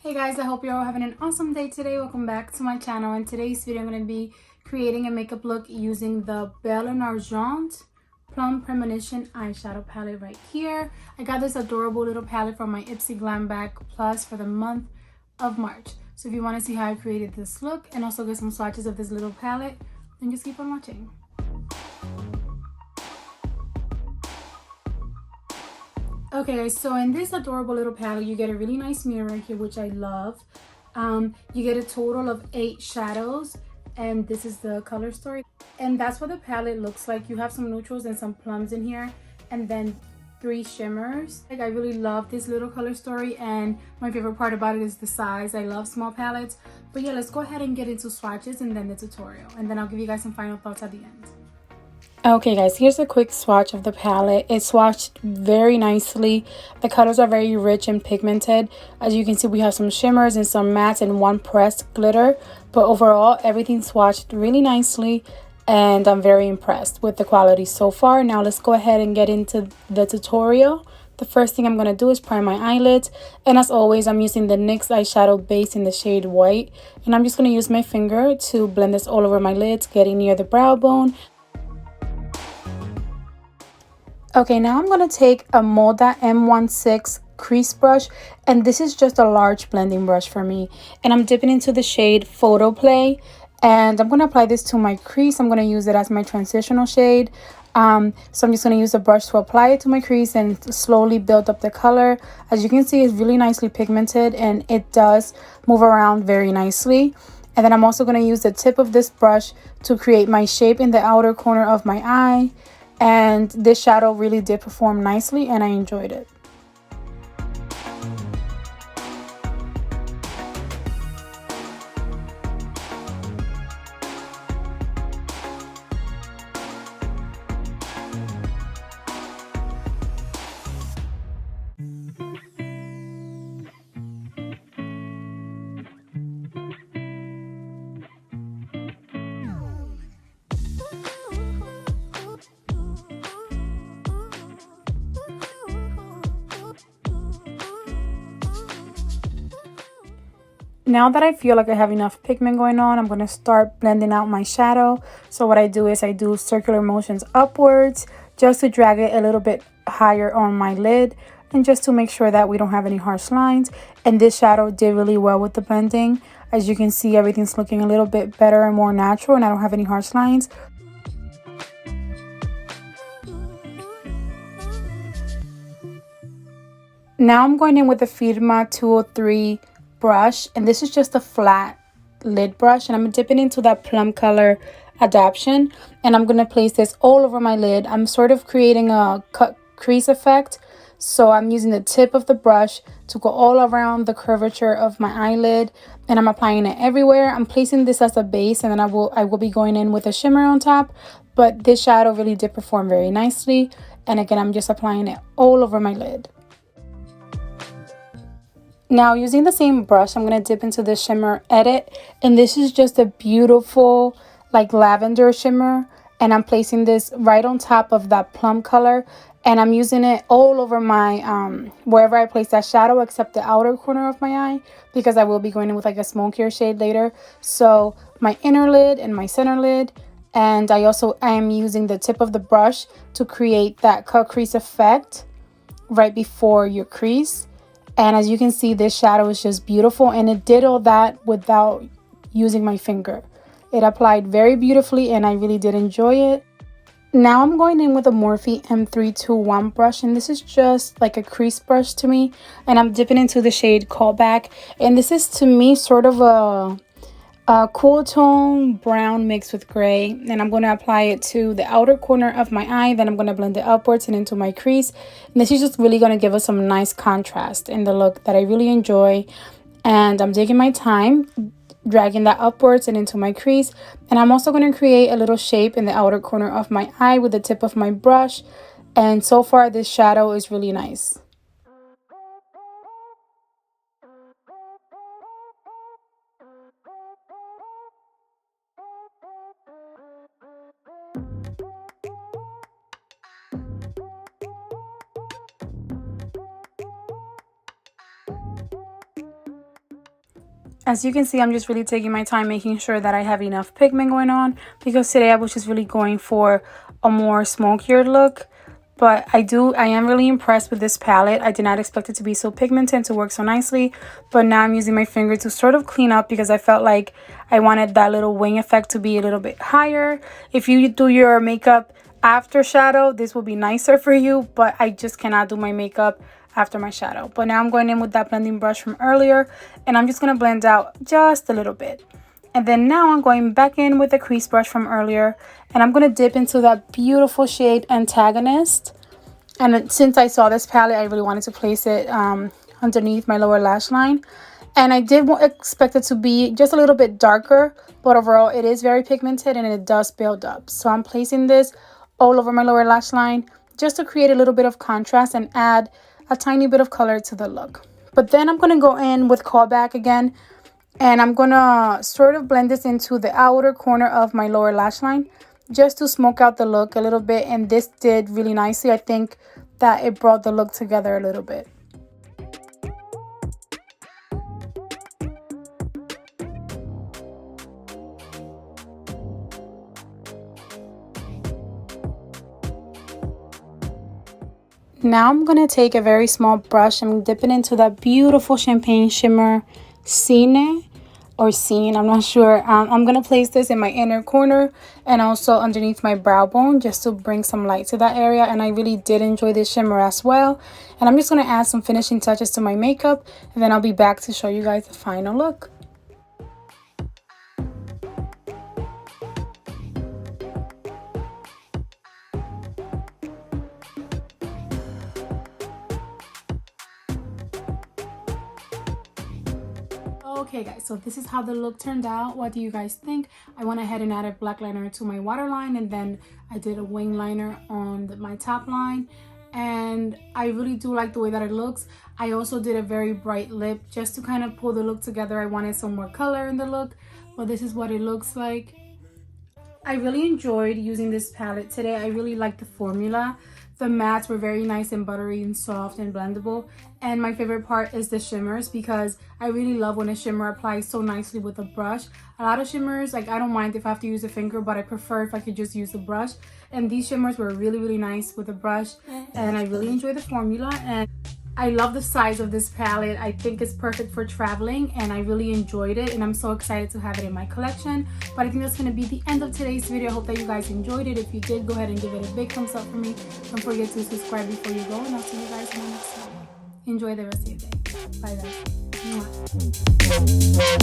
Hey guys, I hope you're all having an awesome day today. Welcome back to my channel. In today's video, I'm going to be creating a makeup look using the Belle and ARGENT Plum Premonition eyeshadow palette right here. I got this adorable little palette from my Ipsy Glam Bag Plus for the month of March. So if you want to see how I created this look and also get some swatches of this little palette, then just keep on watching. Okay guys, so in this adorable little palette, you get a really nice mirror here, which I love. You get a total of 8 shadows, and this is the color story. And that's what the palette looks like. You have some neutrals and some plums in here, and then 3 shimmers. Like, I really love this little color story, and my favorite part about it is the size. I love small palettes. But yeah, let's go ahead and get into swatches and then the tutorial, and then I'll give you guys some final thoughts at the end. Okay guys, here's a quick swatch of the palette. It's swatched very nicely. The colors are very rich and pigmented. As you can see, we have some shimmers and some mattes and one pressed glitter. But overall, everything's swatched really nicely, and I'm very impressed with the quality so far. Now let's go ahead and get into the tutorial. The first thing I'm going to do is prime my eyelids. And as always, I'm using the NYX eyeshadow base in the shade White. And I'm just going to use my finger to blend this all over my lids, getting near the brow bone. Okay, now I'm going to take a Moda M16 crease brush, and this is just a large blending brush for me. And I'm dipping into the shade Photo Play, and I'm going to apply this to my crease. I'm going to use it as my transitional shade. So I'm just going to use a brush to apply it to my crease and slowly build up the color. As you can see, it's really nicely pigmented, and it does move around very nicely. And then I'm also going to use the tip of this brush to create my shape in the outer corner of my eye. And this shadow really did perform nicely, and I enjoyed it. Now that I feel like I have enough pigment going on, I'm going to start blending out my shadow. So what I do is I do circular motions upwards just to drag it a little bit higher on my lid, and just to make sure that we don't have any harsh lines. And this shadow did really well with the blending. As you can see, everything's looking a little bit better and more natural, and I don't have any harsh lines. Now I'm going in with the Firma 203 brush, and this is just a flat lid brush, and I'm dipping into that plum color adaption, and I'm going to place this all over my lid. I'm sort of creating a cut crease effect, so I'm using the tip of the brush to go all around the curvature of my eyelid, and I'm applying it everywhere. I'm placing this as a base, and then I will be going in with a shimmer on top. But this shadow really did perform very nicely, and again, I'm just applying it all over my lid. Now, using the same brush, I'm going to dip into the shimmer Edit, and this is just a beautiful like lavender shimmer, and I'm placing this right on top of that plum color, and I'm using it all over my wherever I place that shadow except the outer corner of my eye, because I will be going in with like a smokier shade later. So my inner lid and my center lid, and I am using the tip of the brush to create that cut crease effect right before your crease. And as you can see, this shadow is just beautiful, and it did all that without using my finger. It applied very beautifully, and I really did enjoy it. Now I'm going in with a Morphe M321 brush, and this is just like a crease brush to me, and I'm dipping into the shade Callback, and this is to me sort of a cool tone brown mixed with gray, and I'm going to apply it to the outer corner of my eye. Then I'm going to blend it upwards and into my crease, and this is just really going to give us some nice contrast in the look that I really enjoy. And I'm taking my time dragging that upwards and into my crease, and I'm also going to create a little shape in the outer corner of my eye with the tip of my brush. And so far this shadow is really nice. As you can see, I'm just really taking my time making sure that I have enough pigment going on, because today I was just really going for a more smokier look. But I am really impressed with this palette. I did not expect it to be so pigmented and to work so nicely. But now I'm using my finger to sort of clean up, because I felt like I wanted that little wing effect to be a little bit higher. If you do your makeup after shadow, this will be nicer for you. But I just cannot do my makeup after my shadow. But now I'm going in with that blending brush from earlier, and I'm just going to blend out just a little bit. And then now I'm going back in with the crease brush from earlier, and I'm going to dip into that beautiful shade Antagonist. And since I saw this palette, I really wanted to place it underneath my lower lash line. And I did expect it to be just a little bit darker, but overall it is very pigmented and it does build up. So I'm placing this all over my lower lash line just to create a little bit of contrast and add a tiny bit of color to the look. But then I'm going to go in with Callback again, and I'm going to sort of blend this into the outer corner of my lower lash line just to smoke out the look a little bit. And this did really nicely. I think that it brought the look together a little bit. Now I'm going to take a very small brush and dip it into that beautiful champagne shimmer Scene or Scene, I'm not sure. I'm going to place this in my inner corner and also underneath my brow bone just to bring some light to that area. And I really did enjoy this shimmer as well. And I'm just going to add some finishing touches to my makeup, and then I'll be back to show you guys the final look. Okay guys, so this is how the look turned out. What do you guys think? I went ahead and added black liner to my waterline, and then I did a wing liner on my top line, and I really do like the way that it looks. I also did a very bright lip just to kind of pull the look together. I wanted some more color in the look, but this is what it looks like. I really enjoyed using this palette today. I really like the formula. The mattes were very nice and buttery and soft and blendable. And my favorite part is the shimmers, because I really love when a shimmer applies so nicely with a brush. A lot of shimmers, like I don't mind if I have to use a finger, but I prefer if I could just use the brush. And these shimmers were really nice with the brush, and I really enjoy the formula. And I love the size of this palette. I think it's perfect for traveling, and I really enjoyed it, and I'm so excited to have it in my collection. But I think that's going to be the end of today's video. I hope that you guys enjoyed it. If you did, go ahead and give it a big thumbs up for me. Don't forget to subscribe before you go, and I'll see you guys in the next time. Enjoy the rest of your day. Bye guys. Mwah.